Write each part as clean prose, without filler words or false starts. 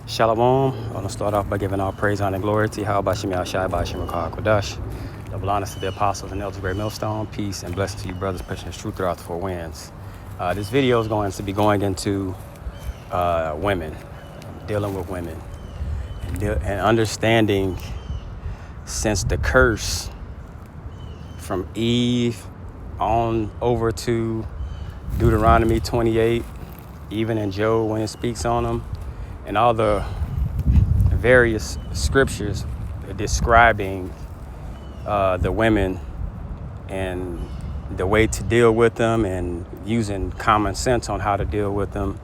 Shalom. I want to start off by giving all praise, honor, and glory to Yahweh Shem Shai B'Shem Kodash. Double honors to the apostles and elders, great millstone. Peace and blessings to you, brothers, pushing his truth throughout the four winds. This video is going to be going into women, dealing with women, and understanding since the curse from Eve on over to Deuteronomy 28, even in Job when it speaks on them, and all the various scriptures describing the women and the way to deal with them and using common sense on how to deal with them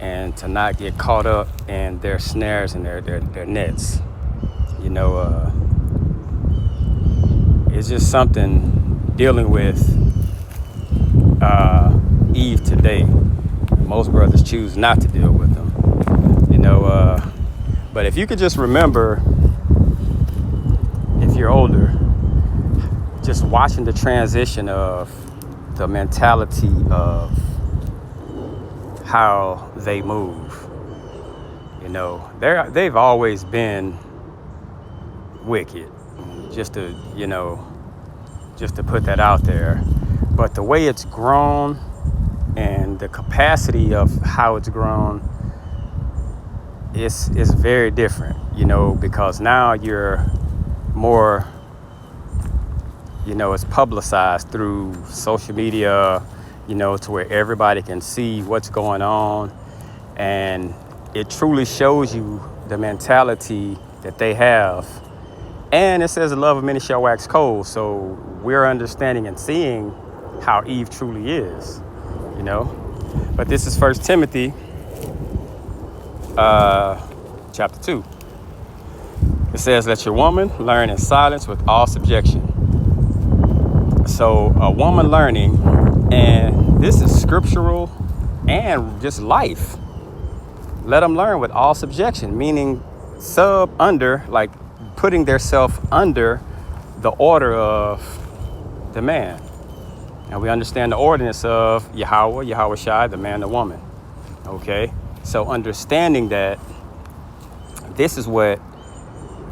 and to not get caught up in their snares and their nets. You know, it's just something dealing with Eve today. Most brothers choose not to deal with them. You know, but if you could just remember, if you're older, just watching the transition of the mentality of how they move. You know, they've always been wicked, just to put that out there. But the way it's grown and the capacity of how it's grown is very different, you know, because now you're more, you know, it's publicized through social media, you know, to where everybody can see what's going on. And it truly shows you the mentality that they have. And it says the love of many shall wax cold. So we're understanding and seeing how Eve truly is, you know. But this is 1 Timothy chapter 2. It says, let your woman learn in silence with all subjection. So a woman learning, and this is scriptural and just life. Let them learn with all subjection, meaning like putting themselves under the order of the man. And we understand the ordinance of Yahweh Shai, the man, the woman. Okay? So understanding that this is what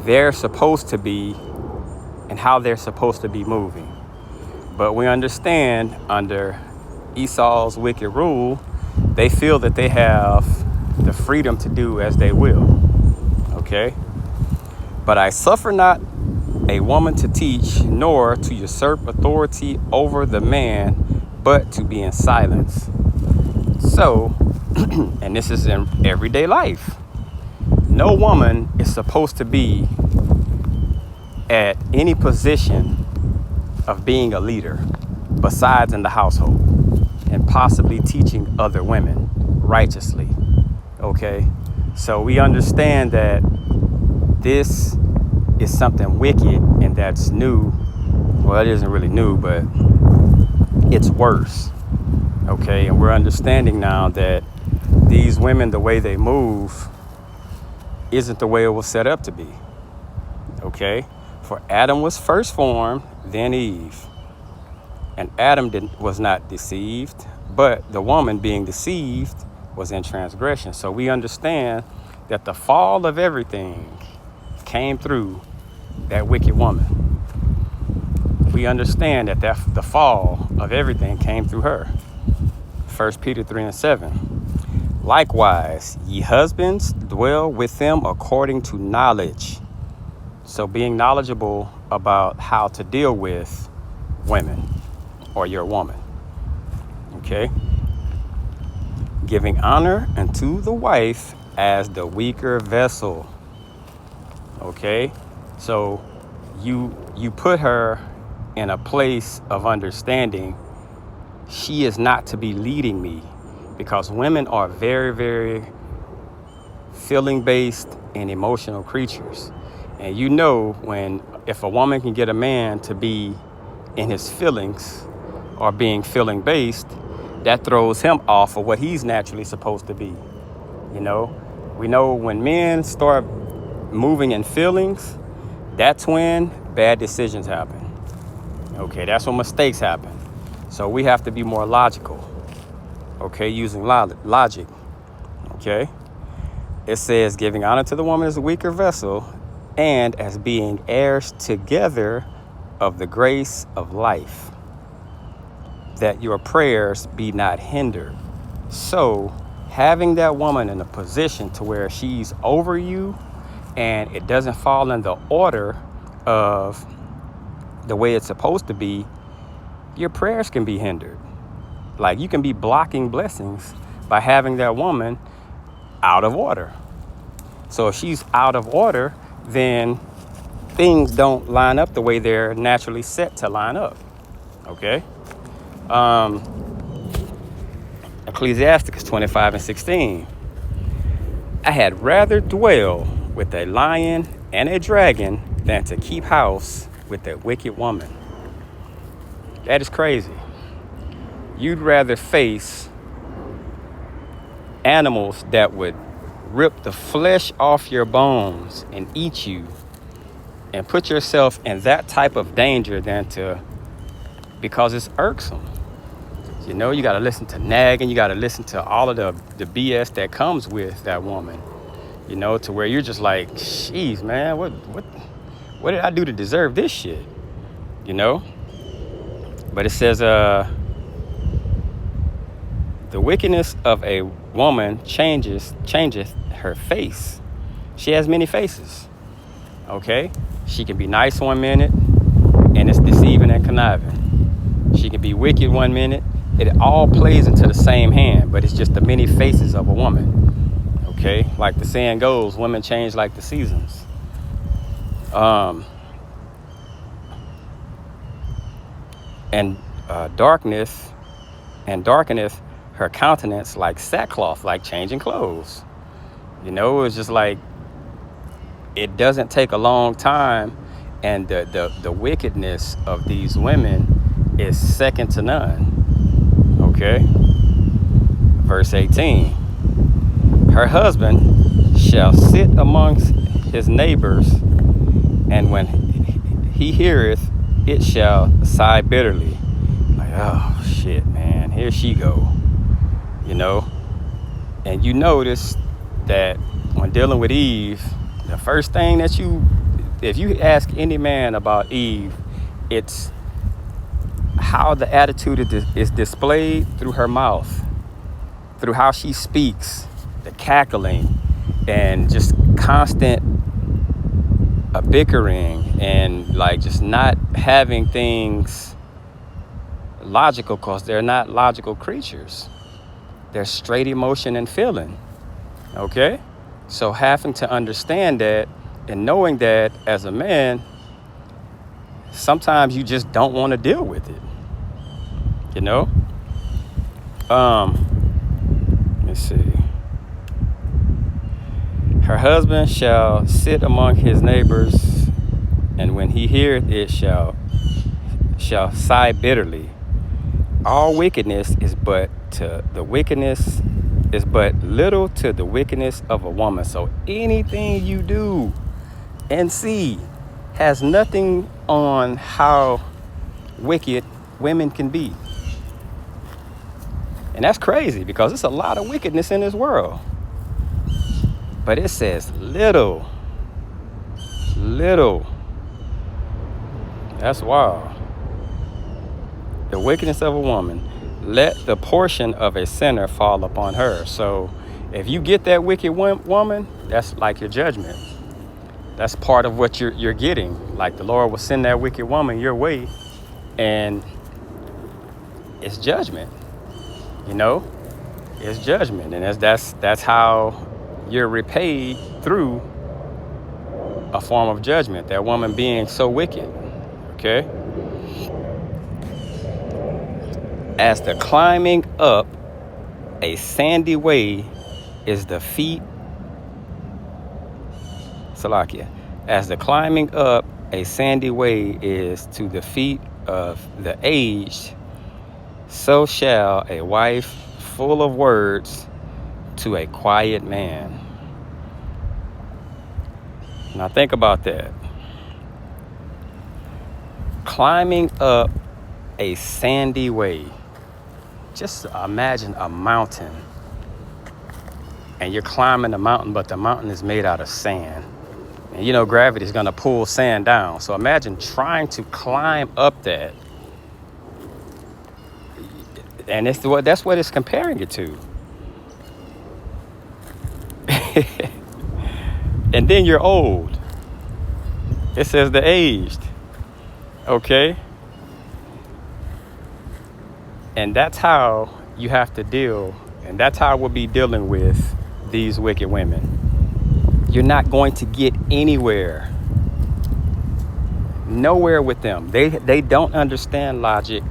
they're supposed to be and how they're supposed to be moving. But we understand under Esau's wicked rule, they feel that they have the freedom to do as they will. Okay? But I suffer not a woman to teach, nor to usurp authority over the man, but to be in silence. So, and this is in everyday life, no woman is supposed to be at any position of being a leader besides in the household and possibly teaching other women righteously. Okay? So we understand that this is something wicked and that's new. Well, it isn't really new, but it's worse. Okay? And we're understanding now that these women, the way they move, isn't the way it was set up to be. Okay? For Adam was first formed, then Eve. And Adam was not deceived, but the woman being deceived was in transgression. So we understand that the fall of everything came through that wicked woman. We understand that the fall of everything came through her. 1 Peter 3:7. Likewise, ye husbands, dwell with them according to knowledge. So being knowledgeable about how to deal with women or your woman. Okay? Giving honor unto the wife as the weaker vessel. Okay? So you put her in a place of understanding she is not to be leading me, because women are very, very feeling-based and emotional creatures. And you know, if a woman can get a man to be in his feelings or being feeling-based, that throws him off of what he's naturally supposed to be. You know, we know when men start moving in feelings, that's when bad decisions happen. Okay, that's when mistakes happen. So we have to be more logical. Okay, using logic. Okay, It says, giving honor to the woman as a weaker vessel and as being heirs together of the grace of life, that your prayers be not hindered. So having that woman in a position to where she's over you and it doesn't fall in the order of the way it's supposed to be, your prayers can be hindered. Like, you can be blocking blessings by having that woman out of order. So if she's out of order, then things don't line up the way they're naturally set to line up. Okay? Ecclesiasticus 25:16. I had rather dwell with a lion and a dragon than to keep house with a wicked woman. That is crazy. You'd rather face animals that would rip the flesh off your bones and eat you and put yourself in that type of danger than to, because it's irksome. You know, you got to listen to nagging. You got to listen to all of the BS that comes with that woman, you know, to where you're just like, jeez, man, what did I do to deserve this shit? You know? But it says, the wickedness of a woman changeth her face. She has many faces. Okay? She can be nice one minute and it's deceiving and conniving. She can be wicked one minute. It all plays into the same hand, but it's just the many faces of a woman. Okay? Like the saying goes, women change like the seasons. And darkeneth her countenance like sackcloth, like changing clothes. You know, it's just like, it doesn't take a long time, and the wickedness of these women is second to none. Okay? Verse 18. Her husband shall sit amongst his neighbors, and when he heareth, it shall sigh bitterly. Like, oh shit, man, here she go. You know? And you notice that when dealing with Eve, the first thing that if you ask any man about Eve, it's how the attitude is displayed through her mouth, through how she speaks, the cackling, and just constant bickering, and like just not having things logical, because they're not logical creatures. They're straight emotion and feeling. Okay? So having to understand that and knowing that as a man, sometimes you just don't want to deal with it. You know? Let's see. Her husband shall sit among his neighbors, and when he heareth it shall sigh bitterly. All wickedness is but little to the wickedness of a woman. So anything you do and see has nothing on how wicked women can be. And that's crazy, because it's a lot of wickedness in this world. But it says little. That's wild. The wickedness of a woman, let the portion of a sinner fall upon her. So if you get that wicked woman, that's like your judgment. That's part of what you're getting. Like, the Lord will send that wicked woman your way, and it's judgment. You know, it's judgment, and that's how you're repaid, through a form of judgment. That woman being so wicked. Okay. As the climbing up a sandy way is the feet. Salakia. As the climbing up a sandy way is to the feet of the aged, so shall a wife full of words to a quiet man. Now think about that. Climbing up a sandy way. Just imagine a mountain, and you're climbing the mountain, but the mountain is made out of sand. And you know, gravity is going to pull sand down. So imagine trying to climb up that. And that's what it's comparing it to. And then you're old. It says the aged. Okay? And that's how you have to deal. And that's how we'll be dealing with these wicked women. You're not going to get anywhere. Nowhere with them. They don't understand logic.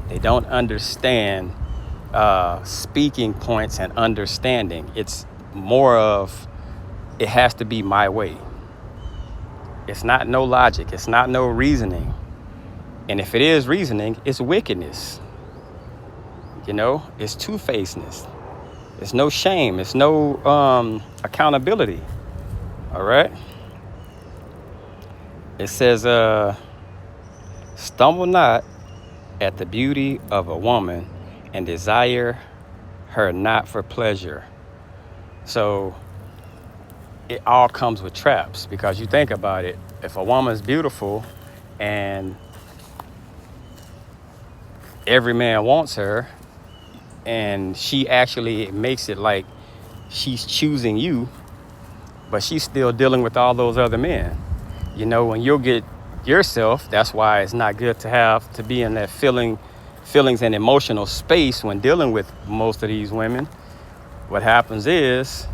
They don't understand speaking points and understanding. It's more of, it has to be my way. It's not no logic. It's not no reasoning. And if it is reasoning, it's wickedness. You know, it's two-facedness. It's no shame. It's no accountability. All right? It says, stumble not at the beauty of a woman and desire her not for pleasure. So it all comes with traps, because you think about it. If a woman's beautiful and every man wants her, and she actually makes it like she's choosing you, but she's still dealing with all those other men. You know, when you'll get yourself, that's why it's not good to be in that feelings and emotional space when dealing with most of these women. What happens is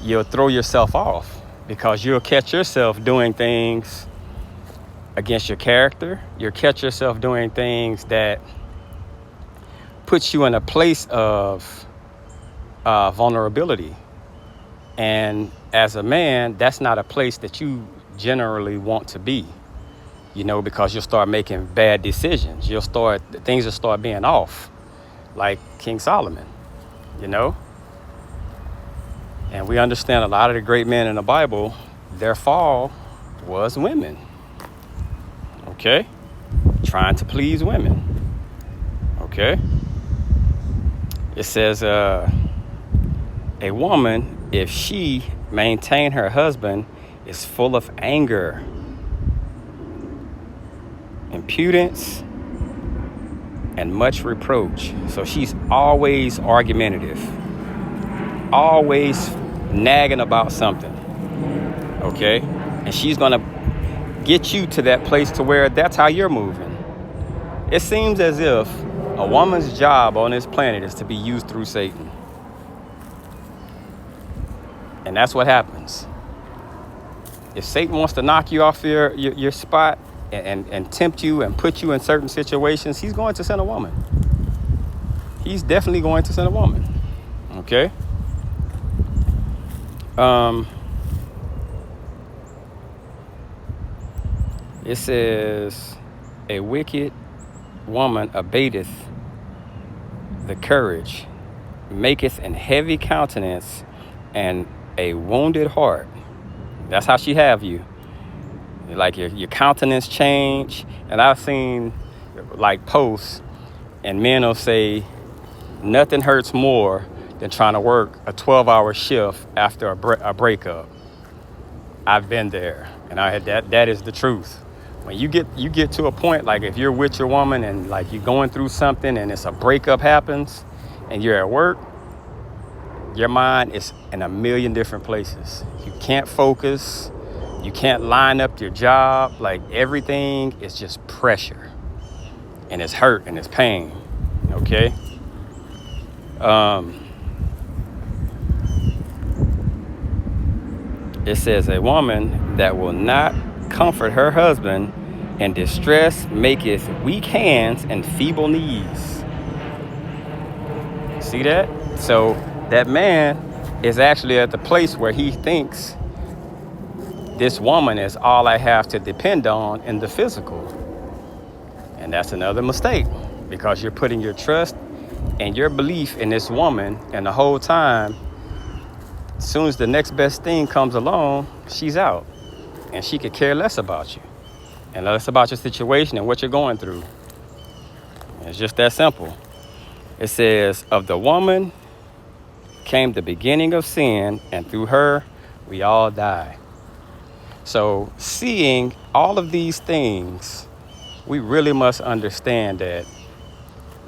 you'll throw yourself off, because you'll catch yourself doing things against your character. You'll catch yourself doing things that puts you in a place of vulnerability. And as a man, that's not a place that you generally want to be, you know, because you'll start making bad decisions. Things will start being off, like King Solomon, you know. And we understand a lot of the great men in the Bible, their fall was women. Okay? Trying to please women. Okay? It says, a woman, if she maintain her husband, is full of anger, impudence, and much reproach. So she's always argumentative, always nagging about something. Okay? And she's going to get you to that place to where that's how you're moving. It seems as if a woman's job on this planet is to be used through Satan. And that's what happens. If Satan wants to knock you off your spot and tempt you and put you in certain situations, he's going to send a woman. He's definitely going to send a woman. Okay? It says, a wicked woman abateth the courage, maketh an heavy countenance, and a wounded heart. That's how she have you. Like your countenance change. And I've seen like posts, and men will say, nothing hurts more than trying to work a 12-hour shift after a breakup. I've been there, and I had that is the truth. When you get to a point, like if you're with your woman and like you're going through something and it's a breakup happens and you're at work, your mind is in a million different places. You can't focus. You can't line up your job. Like everything is just pressure, and it's hurt and it's pain. Okay? It says, a woman that will not comfort her husband in distress maketh weak hands and feeble knees. See that? So that man is actually at the place where he thinks this woman is all I have to depend on in the physical. And that's another mistake, because you're putting your trust and your belief in this woman, and the whole time, as soon as the next best thing comes along, she's out. And she could care less about you and less about your situation and what you're going through. It's just that simple. It says, of the woman came the beginning of sin, and through her we all die. So seeing all of these things, we really must understand that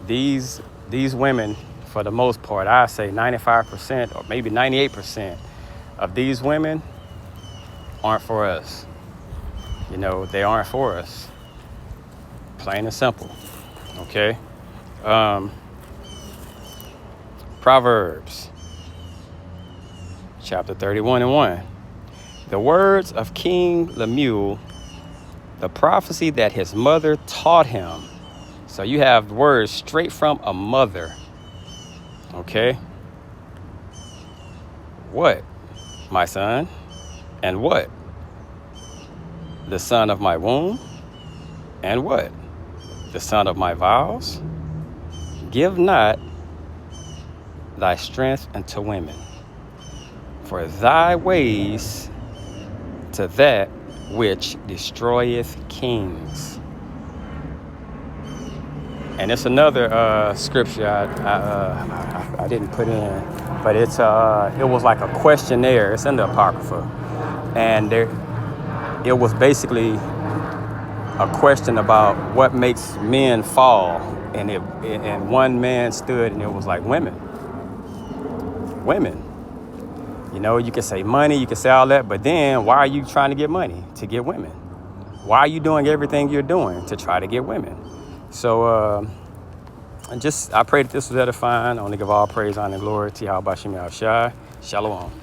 these women, for the most part, I say 95% or maybe 98% of these women aren't for us. You know, they aren't for us. Plain and simple. Okay? Proverbs chapter 31:1. The words of King Lemuel, the prophecy that his mother taught him. So you have words straight from a mother. Okay? What, my son? And what? The son of my womb? And what? The son of my vows? Give not thy strength unto women, for thy ways to that which destroyeth kings. And it's another scripture I didn't put in, but it was like a questionnaire. It's in the Apocrypha, and it was basically a question about what makes men fall, and one man stood, and it was like women. You know, you can say money, you can say all that, but then why are you trying to get money? To get women. Why are you doing everything you're doing to try to get women? So I pray that this was edifying. I want to give all praise, honor, and glory to Yahweh Bashim Yahushua. Shalom.